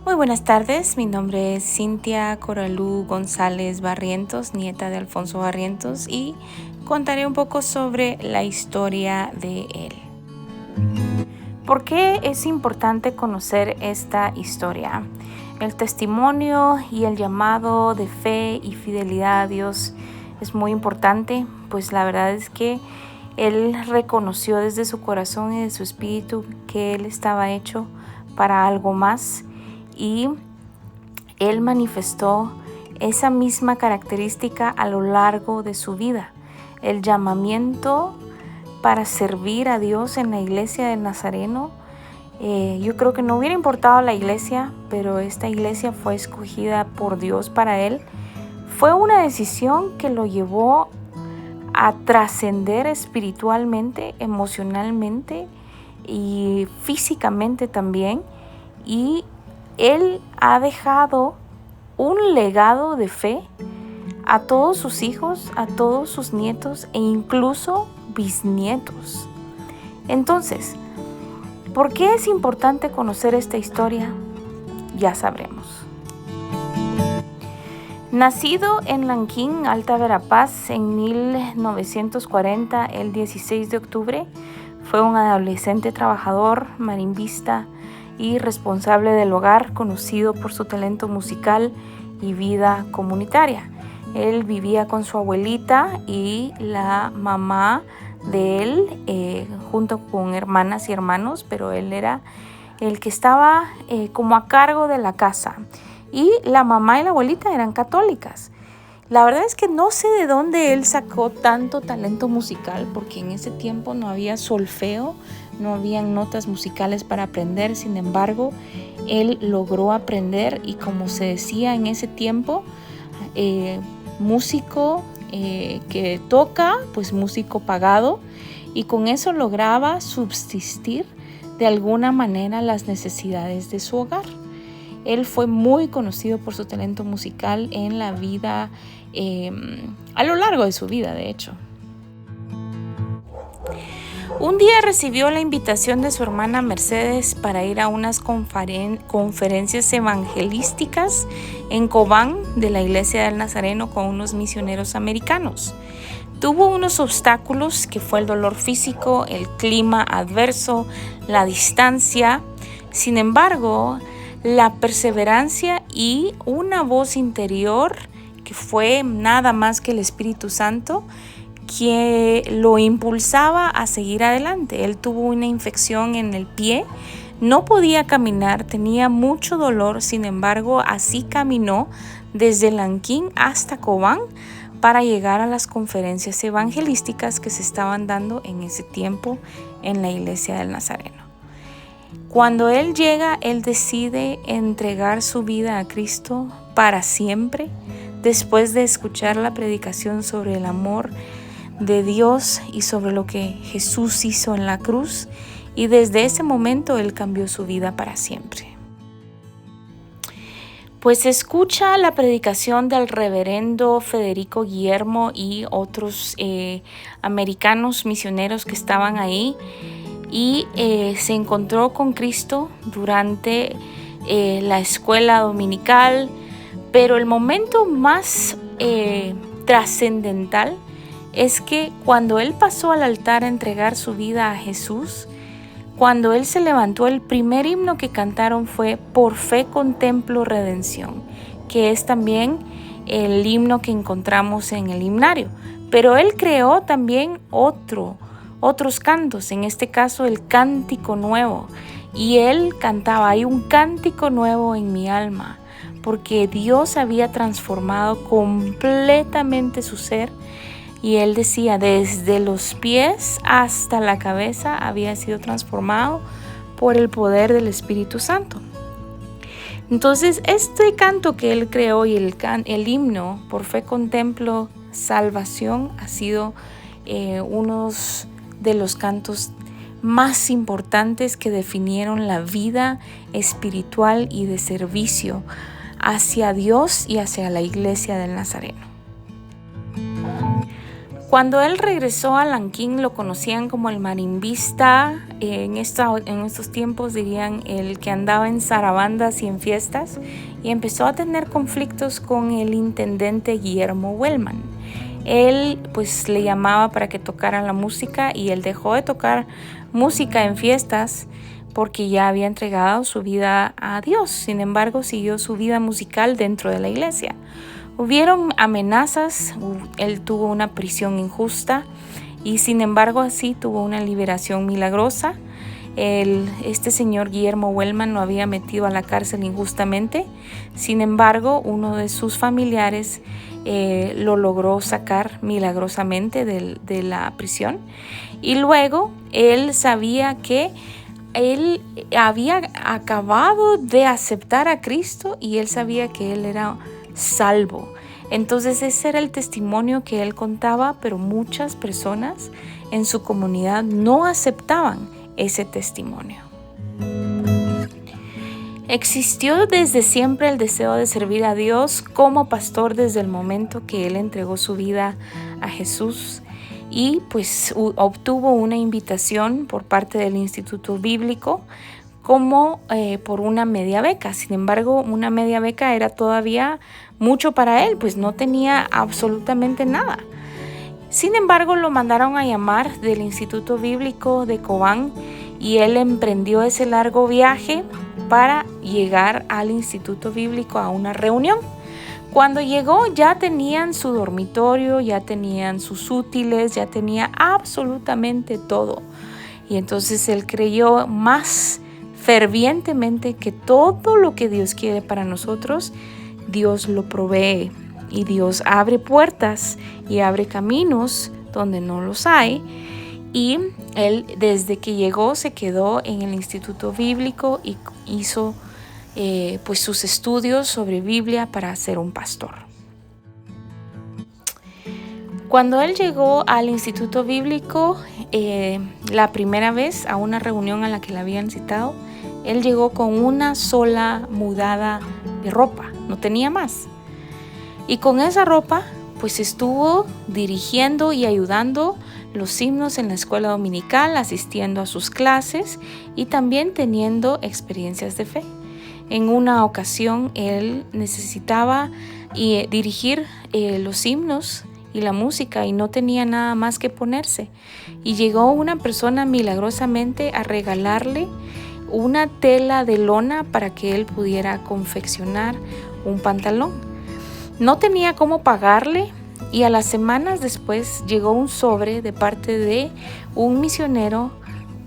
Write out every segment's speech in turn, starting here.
Muy buenas tardes, mi nombre es Cintia Coralú González Barrientos, nieta de Alfonso Barrientos, y contaré un poco sobre la historia de él. ¿Por qué es importante conocer esta historia? El testimonio y el llamado de fe y fidelidad a Dios es muy importante, pues la verdad es que él reconoció desde su corazón y de su espíritu que él estaba hecho para algo más, y él manifestó esa misma característica a lo largo de su vida. El llamamiento para servir a Dios en la iglesia del Nazareno, yo creo que no hubiera importado la iglesia, pero esta iglesia fue escogida por Dios para él. Fue una decisión que lo llevó a trascender espiritualmente, emocionalmente y físicamente también, y él ha dejado un legado de fe a todos sus hijos, a todos sus nietos e incluso bisnietos. Entonces, ¿por qué es importante conocer esta historia? Ya sabremos. Nacido en Lanquín, Alta Verapaz, en 1940, el 16 de octubre, fue un adolescente trabajador, marimbista y responsable del hogar, conocido por su talento musical y vida comunitaria. Él vivía con su abuelita y la mamá de él, junto con hermanas y hermanos, pero él era el que estaba como a cargo de la casa. Y la mamá y la abuelita eran católicas. La verdad es que no sé de dónde él sacó tanto talento musical, porque en ese tiempo no había solfeo, no habían notas musicales para aprender. Sin embargo, él logró aprender, y como se decía en ese tiempo, músico que toca, pues músico pagado, y con eso lograba subsistir de alguna manera las necesidades de su hogar. Él fue muy conocido por su talento musical en la vida, a lo largo de su vida, de hecho. Un día recibió la invitación de su hermana Mercedes para ir a unas conferencias evangelísticas en Cobán de la Iglesia del Nazareno con unos misioneros americanos. Tuvo unos obstáculos, que fue el dolor físico, el clima adverso, la distancia. Sin embargo, la perseverancia y una voz interior, que fue nada más que el Espíritu Santo, que lo impulsaba a seguir adelante. Él tuvo una infección en el pie, no podía caminar, tenía mucho dolor. Sin embargo, así caminó desde Lanquín hasta Cobán para llegar a las conferencias evangelísticas que se estaban dando en ese tiempo en la Iglesia del Nazareno. Cuando él llega, él decide entregar su vida a Cristo para siempre, después de escuchar la predicación sobre el amor de Dios y sobre lo que Jesús hizo en la cruz, y desde ese momento él cambió su vida para siempre. Pues escucha la predicación del reverendo Federico Guillermo y otros americanos misioneros que estaban ahí, y se encontró con Cristo durante la escuela dominical. Pero el momento más trascendental es que cuando él pasó al altar a entregar su vida a Jesús, cuando él se levantó, el primer himno que cantaron fue "Por fe contemplo redención", que es también el himno que encontramos en el himnario. Pero él creó también otros cantos, en este caso el cántico nuevo, y él cantaba: "Hay un cántico nuevo en mi alma", porque Dios había transformado completamente su ser, y él decía, desde los pies hasta la cabeza había sido transformado por el poder del Espíritu Santo. Entonces, este canto que él creó y el himno "Por fe contemplo salvación" ha sido uno de los cantos más importantes que definieron la vida espiritual y de servicio hacia Dios y hacia la Iglesia del Nazareno. Cuando él regresó a Lanquín lo conocían como el marimbista, en estos tiempos dirían el que andaba en zarabandas y en fiestas, y empezó a tener conflictos con el intendente Guillermo Wellman. Él pues le llamaba para que tocara la música y él dejó de tocar música en fiestas porque ya había entregado su vida a Dios. Sin embargo, siguió su vida musical dentro de la iglesia. Hubieron amenazas, él tuvo una prisión injusta y sin embargo así tuvo una liberación milagrosa. Este señor Guillermo Wellman lo había metido a la cárcel injustamente. Sin embargo, uno de sus familiares lo logró sacar milagrosamente de la prisión. Y luego él sabía que él había acabado de aceptar a Cristo y él sabía que él era salvo. Entonces ese era el testimonio que él contaba, pero muchas personas en su comunidad no aceptaban ese testimonio. Existió desde siempre el deseo de servir a Dios como pastor desde el momento que él entregó su vida a Jesús y pues obtuvo una invitación por parte del Instituto Bíblico como por una media beca. Sin embargo, una media beca era todavía mucho para él, pues no tenía absolutamente nada. Sin embargo, lo mandaron a llamar del Instituto Bíblico de Cobán y él emprendió ese largo viaje para llegar al Instituto Bíblico a una reunión. Cuando llegó ya tenían su dormitorio, ya tenían sus útiles, ya tenía absolutamente todo. Y entonces él creyó más fervientemente que todo lo que Dios quiere para nosotros, Dios lo provee y Dios abre puertas y abre caminos donde no los hay. Y él desde que llegó se quedó en el Instituto Bíblico y hizo pues sus estudios sobre Biblia para ser un pastor. Cuando él llegó al Instituto Bíblico la primera vez a una reunión a la que le habían citado, él llegó con una sola mudada de ropa, no tenía más. Y con esa ropa pues estuvo dirigiendo y ayudando los himnos en la escuela dominical, asistiendo a sus clases y también teniendo experiencias de fe. En una ocasión él necesitaba dirigir los himnos y la música y no tenía nada más que ponerse. Y llegó una persona milagrosamente a regalarle una tela de lona para que él pudiera confeccionar un pantalón. No tenía cómo pagarle y a las semanas después llegó un sobre de parte de un misionero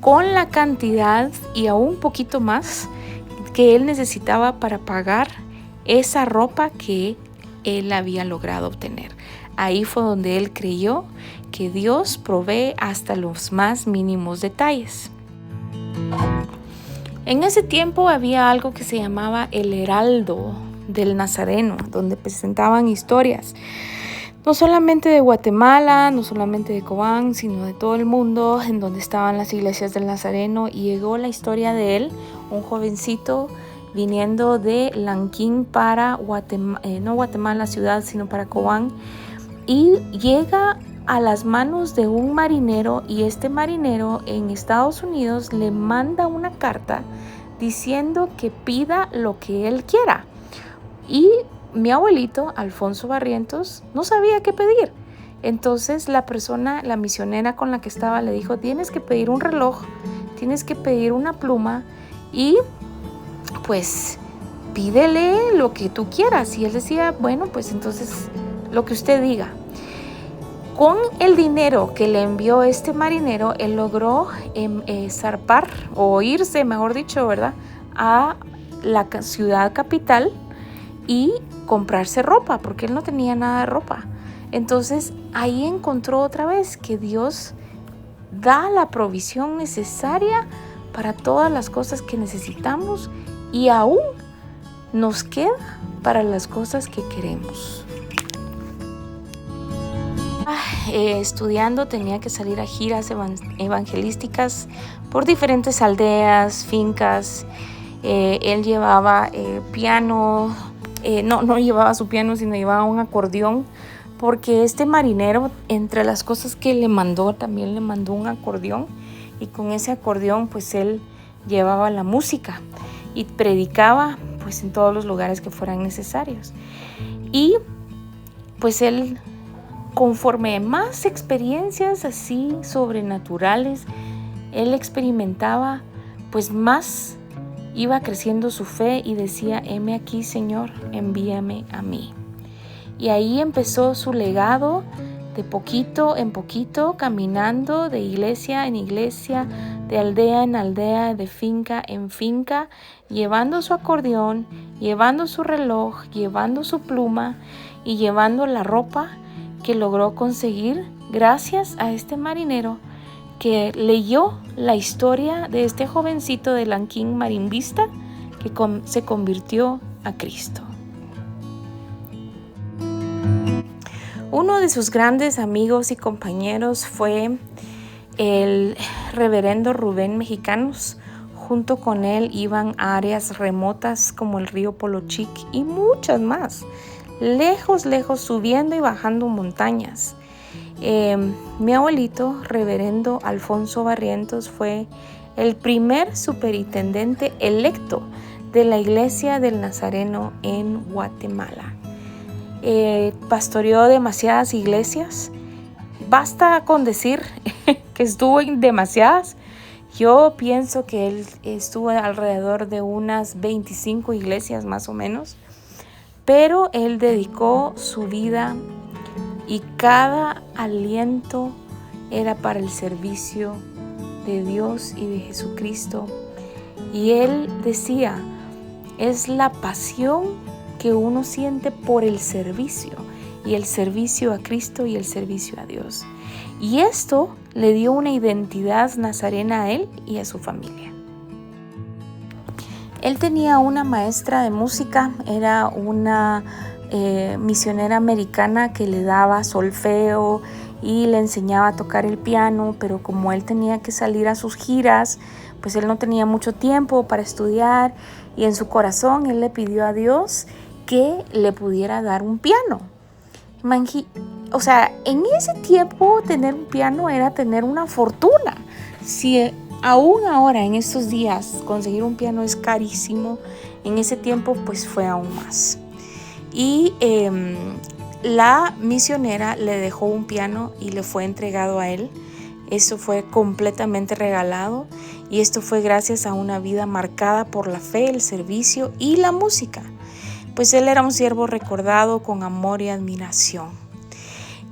con la cantidad y aún un poquito más que él necesitaba para pagar esa ropa que él había logrado obtener. Ahí fue donde él creyó que Dios provee hasta los más mínimos detalles. En ese tiempo había algo que se llamaba el Heraldo del Nazareno, donde presentaban historias, no solamente de Guatemala, no solamente de Cobán, sino de todo el mundo, en donde estaban las iglesias del Nazareno, y llegó la historia de él, un jovencito viniendo de Lanquín para no Guatemala ciudad, sino para Cobán, y llega a las manos de un marinero, y este marinero en Estados Unidos le manda una carta diciendo que pida lo que él quiera. Y mi abuelito, Alfonso Barrientos, no sabía qué pedir. Entonces la misionera con la que estaba le dijo, tienes que pedir un reloj, tienes que pedir una pluma y pues pídele lo que tú quieras. Y él decía, bueno, pues entonces lo que usted diga. Con el dinero que le envió este marinero, él logró zarpar o irse, mejor dicho, ¿verdad?, a la ciudad capital y comprarse ropa, porque él no tenía nada de ropa. Entonces ahí encontró otra vez que Dios da la provisión necesaria para todas las cosas que necesitamos y aún nos queda para las cosas que queremos. Estudiando tenía que salir a giras evangelísticas por diferentes aldeas, fincas. Él llevaba piano, no llevaba su piano, sino llevaba un acordeón porque este marinero, entre las cosas que le mandó, también le mandó un acordeón, y con ese acordeón pues él llevaba la música y predicaba pues en todos los lugares que fueran necesarios. Y pues él, conforme más experiencias así sobrenaturales él experimentaba, pues más iba creciendo su fe y decía: heme aquí, Señor, envíame a mí. Y ahí empezó su legado, de poquito en poquito, caminando de iglesia en iglesia, de aldea en aldea, de finca en finca, llevando su acordeón, llevando su reloj, llevando su pluma y llevando la ropa que logró conseguir gracias a este marinero que leyó la historia de este jovencito de Lanquín marimbista que se convirtió a Cristo. Uno de sus grandes amigos y compañeros fue el reverendo Rubén Mexicanos. Junto con él iban a áreas remotas como el río Polochic y muchas más, lejos, subiendo y bajando montañas. Mi abuelito, reverendo Alfonso Barrientos, fue el primer superintendente electo de la Iglesia del Nazareno en Guatemala. Pastoreó demasiadas iglesias. Basta con decir que estuvo en demasiadas. Yo pienso que él estuvo alrededor de unas 25 iglesias más o menos, pero él dedicó su vida y cada aliento era para el servicio de Dios y de Jesucristo. Y él decía: es la pasión que uno siente por el servicio, y el servicio a Cristo y el servicio a Dios. Y esto le dio una identidad nazarena a él y a su familia. Él tenía una maestra de música, era una misionera americana que le daba solfeo y le enseñaba a tocar el piano, pero como él tenía que salir a sus giras, pues él no tenía mucho tiempo para estudiar, y en su corazón él le pidió a Dios que le pudiera dar un piano. O sea, en ese tiempo tener un piano era tener una fortuna. Si aún ahora, en estos días, conseguir un piano es carísimo, en ese tiempo pues fue aún más. Y la misionera le dejó un piano y le fue entregado a él. Eso fue completamente regalado, y esto fue gracias a una vida marcada por la fe, el servicio y la música. Pues él era un siervo recordado con amor y admiración.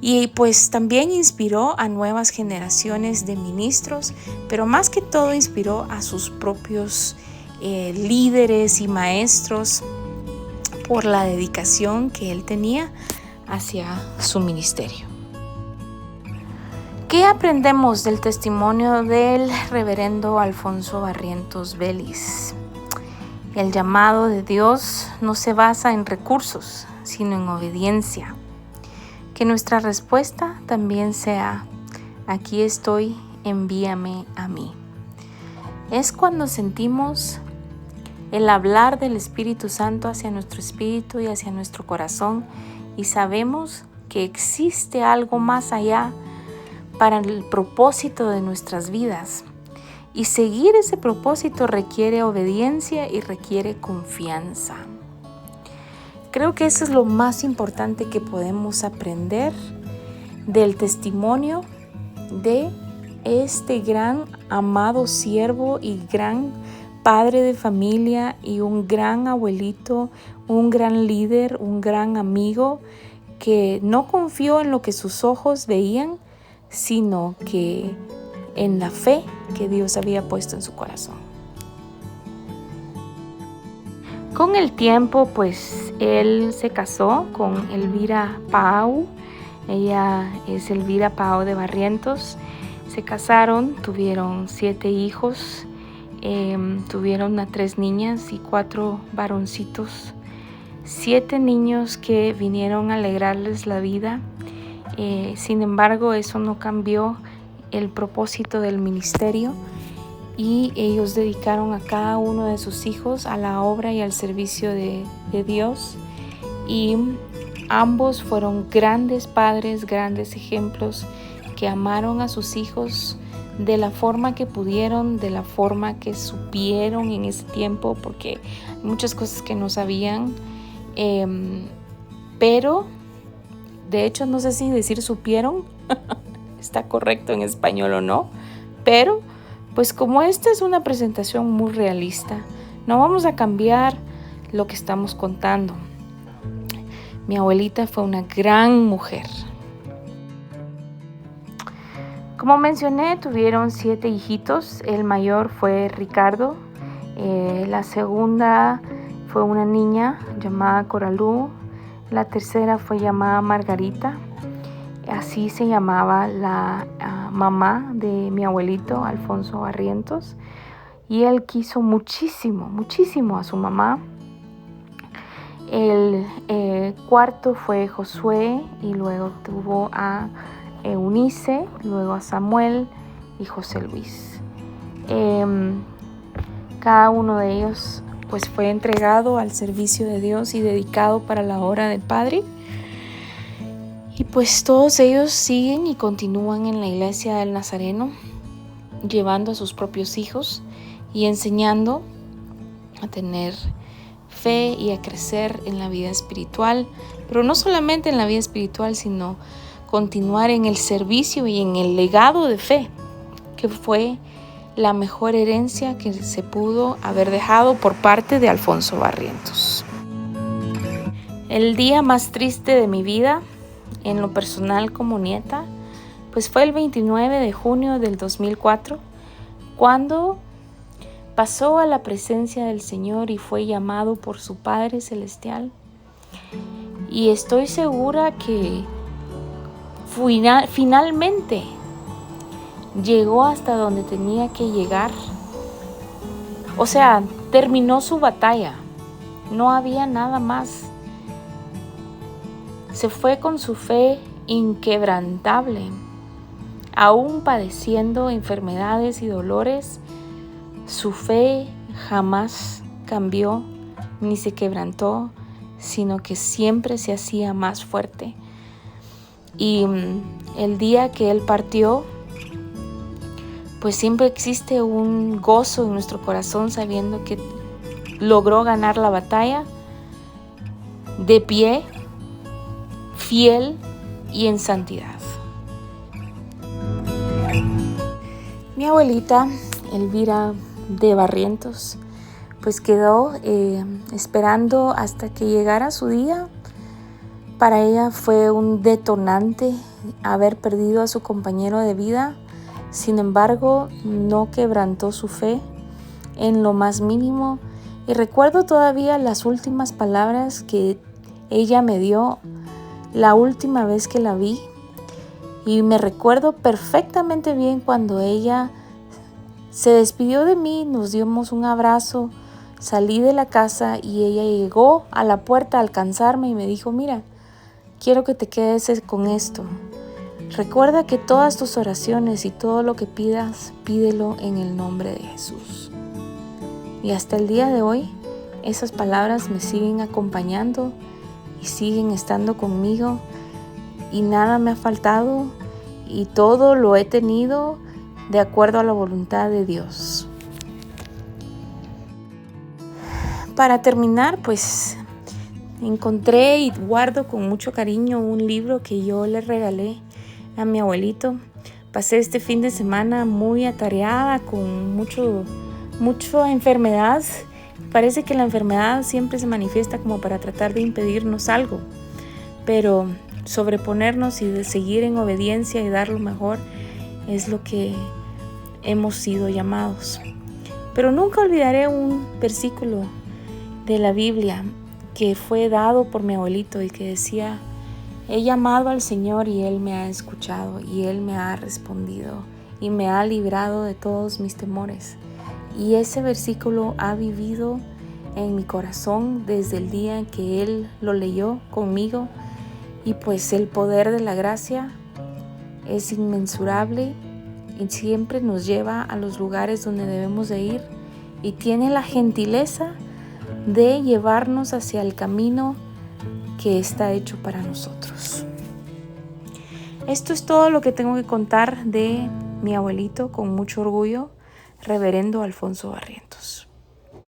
Y pues también inspiró a nuevas generaciones de ministros, pero más que todo inspiró a sus propios líderes y maestros por la dedicación que él tenía hacia su ministerio. ¿Qué aprendemos del testimonio del reverendo Alfonso Barrientos Vélez? El llamado de Dios no se basa en recursos, sino en obediencia. Que nuestra respuesta también sea: aquí estoy, envíame a mí. Es cuando sentimos el hablar del Espíritu Santo hacia nuestro espíritu y hacia nuestro corazón, y sabemos que existe algo más allá para el propósito de nuestras vidas. Y seguir ese propósito requiere obediencia y requiere confianza. Creo que eso es lo más importante que podemos aprender del testimonio de este gran amado siervo y gran padre de familia, y un gran abuelito, un gran líder, un gran amigo, que no confió en lo que sus ojos veían, sino que en la fe que Dios había puesto en su corazón. Con el tiempo, pues él se casó con Elvira Pau. Ella es Elvira Pau de Barrientos. Se casaron, tuvieron 7 hijos, tuvieron a 3 niñas y 4 varoncitos. 7 niños que vinieron a alegrarles la vida. Sin embargo, eso no cambió el propósito del ministerio, y ellos dedicaron a cada uno de sus hijos a la obra y al servicio de Dios. Y Ambos fueron grandes padres, grandes ejemplos que amaron a sus hijos de la forma que pudieron, de la forma que supieron en ese tiempo, porque hay muchas cosas que no sabían, pero de hecho no sé si decir supieron está correcto en español o no, pero pues como esta es una presentación muy realista, no vamos a cambiar lo que estamos contando. Mi abuelita fue una gran mujer. Como mencioné, tuvieron 7 hijitos. El mayor fue Ricardo. La segunda fue una niña llamada Coralú. La tercera fue llamada Margarita. Así se llamaba la mamá de mi abuelito, Alfonso Barrientos. Y él quiso muchísimo, muchísimo a su mamá. El cuarto fue Josué y luego tuvo a Eunice, luego a Samuel y José Luis. Cada uno de ellos pues fue entregado al servicio de Dios y dedicado para la obra del Padre. Y pues todos ellos siguen y continúan en la iglesia del Nazareno, llevando a sus propios hijos y enseñando a tener fe y a crecer en la vida espiritual, pero no solamente en la vida espiritual, sino continuar en el servicio y en el legado de fe, que fue la mejor herencia que se pudo haber dejado por parte de Alfonso Barrientos. El día más triste de mi vida, en lo personal como nieta, pues fue el 29 de junio del 2004, cuando pasó a la presencia del Señor y fue llamado por su Padre Celestial. Y estoy segura que finalmente llegó hasta donde tenía que llegar. O sea, terminó su batalla. No había nada más. Se fue con su fe inquebrantable, aún padeciendo enfermedades y dolores. Su fe jamás cambió ni se quebrantó, sino que siempre se hacía más fuerte. Y el día que él partió, pues siempre existe un gozo en nuestro corazón sabiendo que logró ganar la batalla de pie, fiel y en santidad. Mi abuelita, Elvira de Barrientos, pues quedó esperando hasta que llegara su día. Para ella fue un detonante haber perdido a su compañero de vida. Sin embargo, no quebrantó su fe en lo más mínimo. Y recuerdo todavía las últimas palabras que ella me dio la última vez que la vi. Y me recuerdo perfectamente bien cuando ella se despidió de mí, nos dimos un abrazo, salí de la casa y ella llegó a la puerta a alcanzarme y me dijo: mira, quiero que te quedes con esto. Recuerda que todas tus oraciones y todo lo que pidas, pídelo en el nombre de Jesús. Y hasta el día de hoy, esas palabras me siguen acompañando y siguen estando conmigo y nada me ha faltado y todo lo he tenido de acuerdo a la voluntad de Dios. Para terminar, pues encontré y guardo con mucho cariño un libro que yo le regalé a mi abuelito. Pasé este fin de semana muy atareada con mucha enfermedad. Parece que la enfermedad siempre se manifiesta como para tratar de impedirnos algo, pero sobreponernos y de seguir en obediencia y dar lo mejor es lo que hemos sido llamados. Pero nunca olvidaré un versículo de la Biblia que fue dado por mi abuelito y que decía: he llamado al Señor y Él me ha escuchado y Él me ha respondido y me ha librado de todos mis temores. Y ese versículo ha vivido en mi corazón desde el día en que Él lo leyó conmigo. Y pues el poder de la gracia es inmensurable y siempre nos lleva a los lugares donde debemos de ir y tiene la gentileza de llevarnos hacia el camino que está hecho para nosotros. Esto es todo lo que tengo que contar de mi abuelito, con mucho orgullo, Reverendo Alfonso Barrientos.